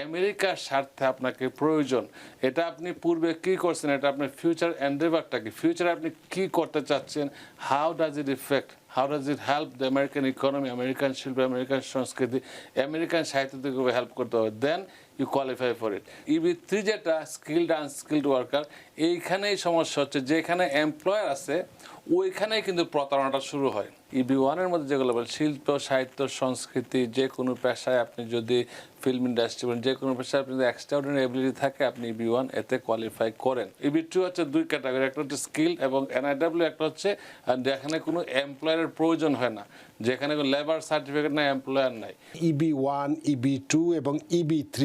আমেরিকার স্বার্থে আপনাকে প্রয়োজন, এটা আপনি পূর্বে কি করছেন, এটা আপনার ফিউচার এন্ডেভারটা কি, ফিউচারে আপনি কি করতে চাচ্ছেন, how does it effect, how does it help the American economy, American শিল্প, আমেরিকান সংস্কৃতি, আমেরিকান সাহিত্য থেকে হেল্প করতে হবে, then you qualify for it. EB3 যেটা স্কিলড আনস্কিলড ওয়ার্কার, এইখানেই সমস্যা হচ্ছে, যেখানে এমপ্লয়ার আছে ওইখানেই কিন্তু প্রতারণাটা শুরু হয়। EB1-এর মধ্যে যেগুলো বলে শিল্প, সাহিত্য, সংস্কৃতি, যে কোনো পেশায় আপনি যদি ফিল্ম ইন্ডাস্ট্রি বলেন, যে কোনো পেশায় আপনি যদি এক্সট্রাঅর্ডিনারি এবিলিটি থাকে আপনি EB1 এতে কোয়ালিফাই করেন। EB2 হচ্ছে দুই ক্যাটাগরি, একটা হচ্ছে স্কিল এবং NIW, একটা হচ্ছে যেখানে কোনো এমপ্লয়ারের প্রয়োজন হয় না, যেখানে কোনো লেবার সার্টিফিকেট নাই, এমপ্লয়ার নাই। EB1, EB2 এবং EB3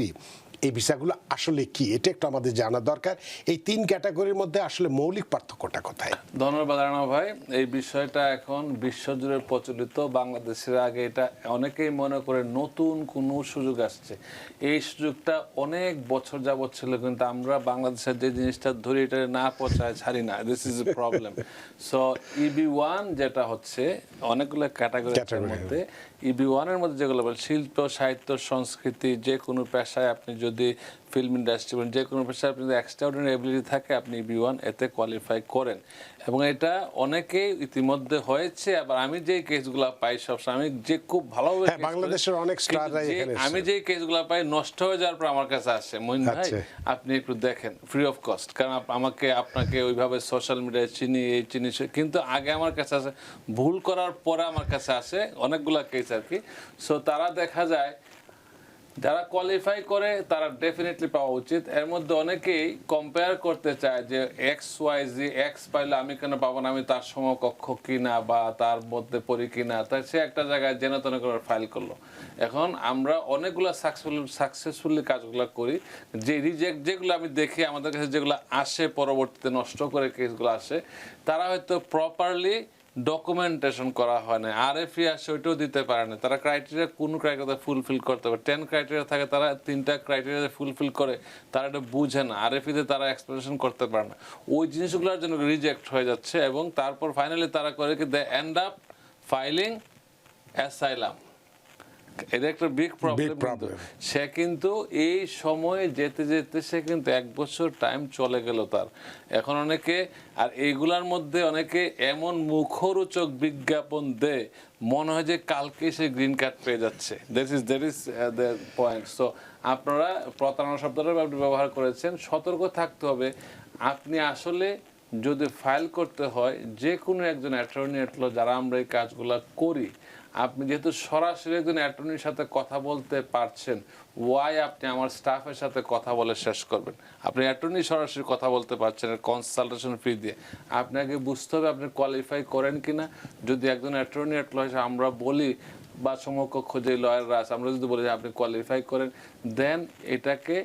এই ভিসাগুলো আসলে কি, এটা একটু আমাদের জানা দরকার। এই তিন ক্যাটাগরির মধ্যে আসলে মৌলিক পার্থক্যটা কোথায়? ধন্যবাদ রানা ভাই। এই বিষয়টা এখন বিশ্বজুড়ে প্রচলিত, বাংলাদেশের আগে এটা অনেকেই মনে করে নতুন কোনো সুযোগ আসছে। এই সুযোগটা অনেক বছর যাবৎ ছিল, কিন্তু আমরা বাংলাদেশের যে জিনিসটা ধরি এটা না পচায় ছাড়ি না, this is a problem. So EB1 যেটা হচ্ছে অনেকগুলো ক্যাটাগরির মধ্যে, EB1-এর মধ্যে যেগুলো বলে শিল্প, সাহিত্য, সংস্কৃতি, যে কোনো পেশায় আপনি যদি ফিল্ম ইন্ডাস্ট্রি বলেন, যে কোনো পেশায় আপনি যদি এক্সট্রাঅর্ডিনারি এবিলিটি থাকে আপনি EB1 এতে কোয়ালিফাই করেন। এবং এটা অনেকেই ইতিমধ্যে হয়েছে। আবার আমি যে কেসগুলো পাই সবসময়, আমি যে খুব ভালোভাবে বাংলাদেশের অনেক স্টাররাই এখানে, আমি যে কেসগুলো পাই নষ্ট হয়ে যাওয়ার পর আমার কাছে আসে, মইন ভাই আপনি একটু দেখেন ফ্রি অফ কস্ট, কারণ আপনাকে ওইভাবে সোশ্যাল মিডিয়ায় চিনি, এই চিনি, কিন্তু আগে আমার কাছে আসে, ভুল করার পরে আমার কাছে আসে অনেকগুলো কেস আর কি। সো তারা দেখা যায় যারা কোয়ালিফাই করে তারা ডেফিনেটলি পাওয়া উচিত। এর মধ্যে অনেকেই কম্পেয়ার করতে চায় যে XYZ এক্স পাইলে আমি কেন পাবো না, আমি তার সমকক্ষ কিনা বা তার মধ্যে পড়ি কিনা, তাই সে একটা জায়গায় যেন তেন করে ফাইল করলো। এখন আমরা অনেকগুলো সাকসেসফুলি কাজগুলো করি, যে রিজেক্ট যেগুলো আমি দেখি আমাদের কাছে যেগুলো আসে পরবর্তীতে নষ্ট করে কেসগুলো আসে, তারা হয়তো প্রপারলি ডকুমেন্টেশন করা হয় না, RFE আসে ওইটাও দিতে পারে না, তারা ক্রাইটেরিয়া কোন ক্রাইটেরিয়া ফুলফিল করতে পারে, 10 ক্রাইটেরিয়া থাকে তারা 3টা ক্রাইটেরিয়া ফুলফিল করে, তারা এটা বুঝে না, RFE-তে তারা এক্সপ্লেনেশন করতে পারে না, ওই জিনিসগুলোর জন্য রিজেক্ট হয়ে যাচ্ছে। এবং তারপর ফাইনালি তারা করে কি, they end up filing asylum. এটা একটা বিগ প্রবলেম। সে কিন্তু এই সময়ে যেতে যেতে সে কিন্তু 1 বছর টাইম চলে গেল তার। এখন অনেকে আর এইগুলার মধ্যে অনেকে এমন মুখরোচক বিজ্ঞাপন দেয় মনে হয় যে কালকে সে গ্রিন কার্ড পেয়ে যাচ্ছে। That is the point. So আপনারা প্রতারণা শব্দটা আপনি ব্যবহার করেছেন, সতর্ক থাকতে হবে। আপনি আসলে যদি ফাইল করতে হয়, যে কোনো একজন অ্যাটর্নি যারা আমরা এই কাজগুলো করি, আপনি যেহেতু সরাসরি একজন অ্যাটর্নির সাথে কথা বলতে পারছেন, ওয়াই আপনি আমার স্টাফের সাথে কথা বলে শেষ করবেন? আপনি অ্যাটর্নি সরাসরি কথা বলতে পারছেন কনসালটেশন ফি দিয়ে। আপনাকে বুঝতে হবে আপনি কোয়ালিফাই করেন কিনা। যদি একজন অ্যাটর্নি আমরা বলি বা সমকক্ষ যে লয়াররা আছে, আমরা যদি বলি যে আপনি কোয়ালিফাই করেন, দেন এটাকে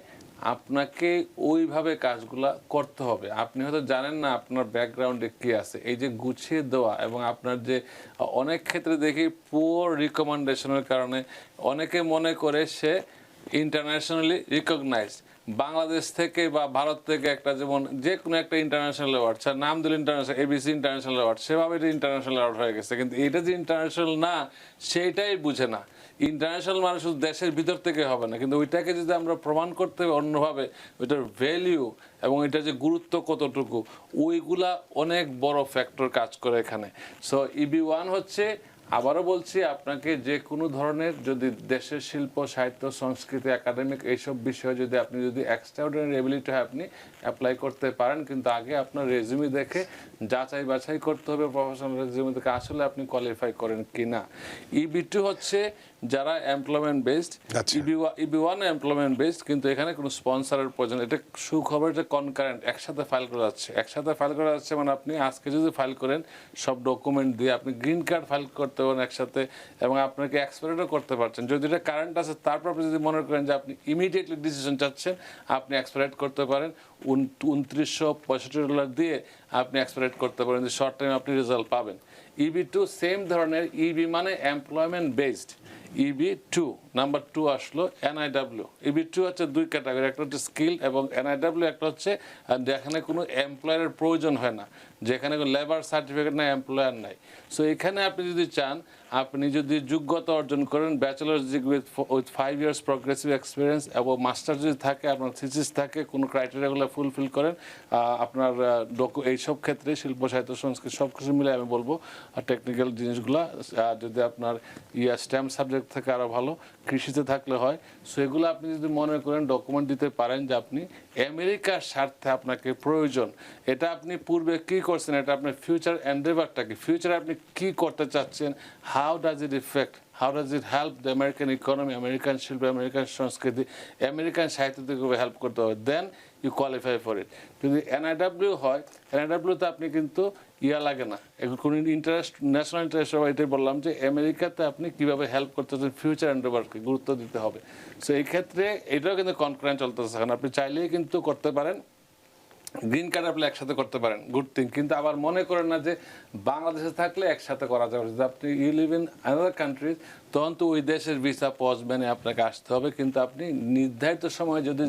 আপনাকে ওইভাবে কাজগুলা করতে হবে। আপনি হয়তো জানেন না আপনার ব্যাকগ্রাউন্ডে কি আছে, এই যে গুছিয়ে দেওয়া। এবং আপনার যে অনেক ক্ষেত্রে দেখি পুওর রিকমেন্ডেশনের কারণে অনেকে মনে করে সে ইন্টারন্যাশনালি রিকগনাইজড, বাংলাদেশ থেকে বা ভারত থেকে একটা, যেমন যে কোনো একটা ইন্টারন্যাশনাল অ্যাওয়ার্ড, স্যার নাম দিল ইন্টারন্যাশনাল ABC ইন্টারন্যাশনাল অ্যাওয়ার্ড, সেভাবে এটা ইন্টারন্যাশনাল অ্যাওয়ার্ড হয়ে গেছে। কিন্তু এটা যে ইন্টারন্যাশনাল না সেইটাই বুঝে না। ইন্টারন্যাশনাল মানে শুধু দেশের ভিতর থেকে হবে না, কিন্তু ওইটাকে যদি আমরা প্রমাণ করতে হবে অন্যভাবে, ওইটার ভ্যালিউ এবং এটা যে গুরুত্ব কতটুকু, ওইগুলা অনেক বড় ফ্যাক্টর কাজ করে এখানে। সো EB1 হচ্ছে, আবারও বলছি, আপনাকে যে কোনো ধরনের যদি দেশের শিল্প, সাহিত্য, সংস্কৃতি, একাডেমিক এইসব বিষয়ে যদি আপনি এক্সট্রাঅর্ডিনারি এবিলিটি হয় আপনি অ্যাপ্লাই করতে পারেন। কিন্তু আগে আপনার রেজিউমি দেখে যাচাই বাছাই করতে হবে, প্রফেশনাল রেজিউমি দেখে আসলে আপনি কোয়ালিফাই করেন কিনা। EB2 হচ্ছে যারা employment based, EB1 employment based, কিন্তু এখানে কোনো স্পন্সরের প্রয়োজন। এটা সুখবর, এটা কনকারেন্ট, একসাথে ফাইল করা যাচ্ছে। মানে আপনি আজকে যদি ফাইল করেন সব ডকুমেন্ট দিয়ে, আপনি গ্রিন কার্ড ফাইল করতে পারেন একসাথে, এবং আপনাকে এক্সপায়ারও করতে পারছেন। যদি এটা কারেন্ট আছে, তারপর আপনি যদি মনে করেন যে আপনি ইমিডিয়েটলি ডিসিশন চাচ্ছেন, আপনি এক্সপায়ার করতে পারেন। $2965 দিয়ে আপনি এক্সপায়ার করতে পারেন, যে শর্ট টাইম আপনি রেজাল্ট পাবেন। EB2 সেম ধরনের, EB মানে এমপ্লয়মেন্ট বেসড, EB2 নাম্বার 2 আসলো NIW। EB2 হচ্ছে দুই ক্যাটাগরি, একটা হচ্ছে স্কিল এবং NIW একটা হচ্ছে যেখানে কোনো এমপ্লয়ারের প্রয়োজন হয় না, যেখানে লেবার সার্টিফিকেট নাই, এমপ্লয়ার নাই। সো এখানে আপনি যদি চান, আপনি যদি যোগ্যতা অর্জন করেন, bachelor's degree with 5 years progressive experience এবং মাস্টার যদি থাকে, আপনার থিসিস থাকে, কোনো ক্রাইটেরিয়াগুলো ফুলফিল করেন, আপনার এইসব ক্ষেত্রে শিল্প সাহিত্য সংস্কৃতি সব কিছু মিলে আমি বলবো টেকনিক্যাল জিনিসগুলো, যদি আপনার স্টেম সাবজেক্ট থাকে আরও ভালো, কৃষিতে থাকলে হয়। সো এগুলো আপনি যদি মনে করেন ডকুমেন্ট দিতে পারেন যে আপনি আমেরিকার স্বার্থে আপনাকে প্রয়োজন, এটা আপনি পূর্বে কী করছেন, এটা আপনার ফিউচার এন্ডেভারটা কি, ফিউচারে আপনি কী করতে চাচ্ছেন, how does it effect, how does it help the American economy, American শিল্প, আমেরিকান সংস্কৃতি, আমেরিকান সাহিত্যকে হেল্প করতে হবে, then you qualify for it. যদি NIW হয়, NIW-তে আপনি কিন্তু লাগে না, কোনো ইন্টারেস্ট, ন্যাশনাল ইন্টারেস্ট, এটাই বললাম যে আমেরিকাতে আপনি কীভাবে হেল্প করতেছেন, ফিউচার এন্ডেভারকে গুরুত্ব দিতে হবে। সো এই ক্ষেত্রে এটাও কিন্তু কনকারেন্ট চলতেছে, এখন আপনি চাইলেই কিন্তু করতে পারেন, গ্রিন কার্ড আপনি একসাথে করতে পারেন, গুড থিং। কিন্তু আবার মনে করেন না যে বাংলাদেশে থাকলে একসাথে করা যাবে, যদি আপনি you live in another countries, তখন তো ওই দেশের ভিসা পজ মেনে আপনাকে আসতে হবে। কিন্তু আপনি নির্ধারিত সময় যদি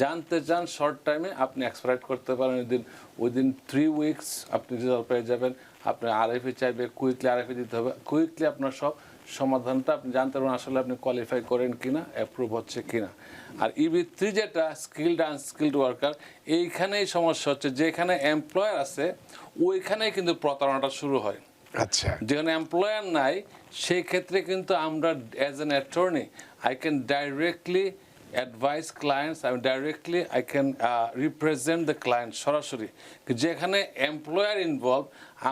জানতে চান, শর্ট টাইমে আপনি এক্সপাইর করতে পারেন, উইদিন 3 উইকস আপনি রেজাল্ট পেয়ে যাবেন। আপনার RFE চাইবে, কুইকলি RFE দিতে হবে, কুইকলি আপনার সব সমাধানটা আপনি জানতে পারবেন আসলে আপনি কোয়ালিফাই করেন কিনা, অ্যাপ্রুভ হচ্ছে কিনা। আর EB3 যেটা স্কিলড আনস্কিলড ওয়ার্কার, এইখানেই সমস্যা হচ্ছে, যেখানে এমপ্লয়ার আছে ওইখানেই কিন্তু প্রতারণাটা শুরু হয়। আচ্ছা, যেখানে এমপ্লয়ার নাই সেই ক্ষেত্রে কিন্তু আমরা as an attorney I can directly advice clients, I can represent the client সরাসরি। যেখানে এমপ্লয়ার ইনভলভ,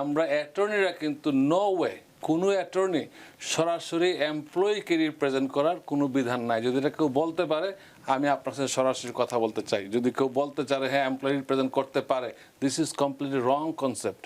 আমরা অ্যাটর্নিরা কিন্তু নো ওয়ে, কোনো অ্যাটর্নি সরাসরি এমপ্লয়িকে রিপ্রেজেন্ট করার কোনো বিধান নাই। যদি এটা কেউ বলতে পারে, আমি আপনার সাথে সরাসরি কথা বলতে চাই। যদি কেউ বলতে চায় হ্যাঁ এমপ্লয়ি রিপ্রেজেন্ট করতে পারে, this is completely wrong concept.